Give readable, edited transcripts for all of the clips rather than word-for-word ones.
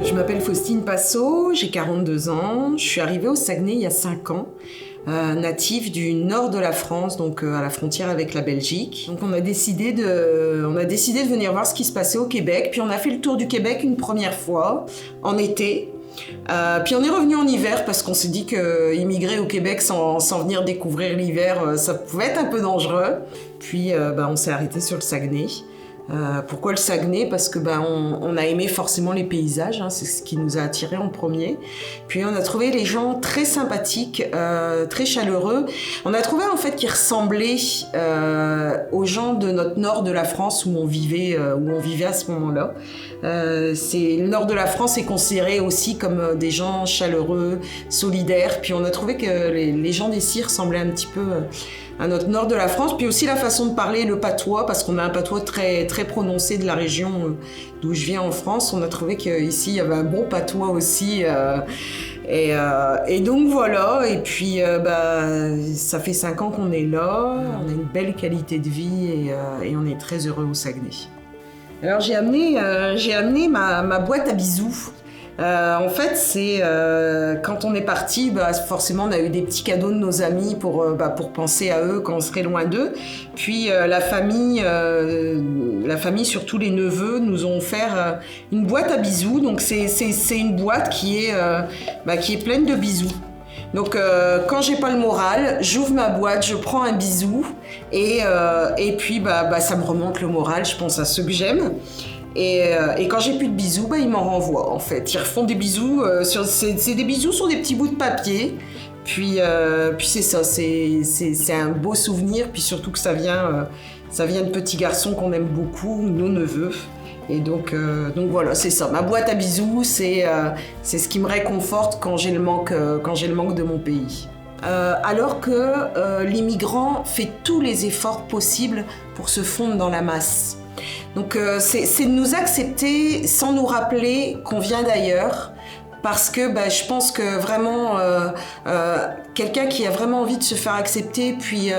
Je m'appelle Faustine Passot, j'ai 42 ans, je suis arrivée au Saguenay il y a 5 ans, native du nord de la France, donc à la frontière avec la Belgique. Donc on a décidé de venir voir ce qui se passait au Québec, puis on a fait le tour du Québec une première fois, en été. Puis on est revenu en hiver parce qu'on s'est dit que immigrer au Québec sans venir découvrir l'hiver, ça pouvait être un peu dangereux. Puis on s'est arrêté sur le Saguenay. Pourquoi le Saguenay? Parce que on a aimé forcément les paysages, c'est ce qui nous a attirés en premier. Puis on a trouvé les gens très sympathiques, très chaleureux. On a trouvé en fait qu'ils ressemblaient aux gens de notre nord de la France où on vivait à ce moment-là. Le nord de la France est considéré aussi comme des gens chaleureux, solidaires. Puis on a trouvé que les gens d'ici ressemblaient un petit peu à notre nord de la France, puis aussi la façon de parler, le patois, parce qu'on a un patois très, très prononcé de la région d'où je viens en France. On a trouvé qu'ici, il y avait un bon patois aussi. Et donc voilà, et puis ça fait 5 ans qu'on est là, on a une belle qualité de vie et on est très heureux au Saguenay. Alors j'ai amené ma boîte à bisous. En fait, c'est quand on est parti, forcément on a eu des petits cadeaux de nos amis pour penser à eux quand on serait loin d'eux. Puis la famille, surtout les neveux, nous ont offert une boîte à bisous. Donc c'est une boîte qui est pleine de bisous. Donc quand j'ai pas le moral, j'ouvre ma boîte, je prends un bisou et puis ça me remonte le moral. Je pense à ceux que j'aime. Et quand j'ai plus de bisous, ils m'en renvoient en fait. Ils refont des bisous, c'est des bisous sur des petits bouts de papier. Puis c'est ça, c'est un beau souvenir. Puis surtout que ça vient de petits garçons qu'on aime beaucoup, nos neveux. Et donc voilà, c'est ça. Ma boîte à bisous, c'est ce qui me réconforte quand j'ai le manque de mon pays. Alors que l'immigrant fait tous les efforts possibles pour se fondre dans la masse. Donc c'est de nous accepter sans nous rappeler qu'on vient d'ailleurs, parce que je pense que vraiment quelqu'un qui a vraiment envie de se faire accepter puis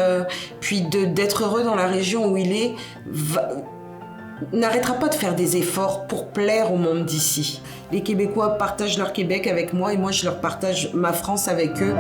d'être heureux dans la région où il est n'arrêtera pas de faire des efforts pour plaire au monde d'ici. Les Québécois partagent leur Québec avec moi et moi je leur partage ma France avec eux.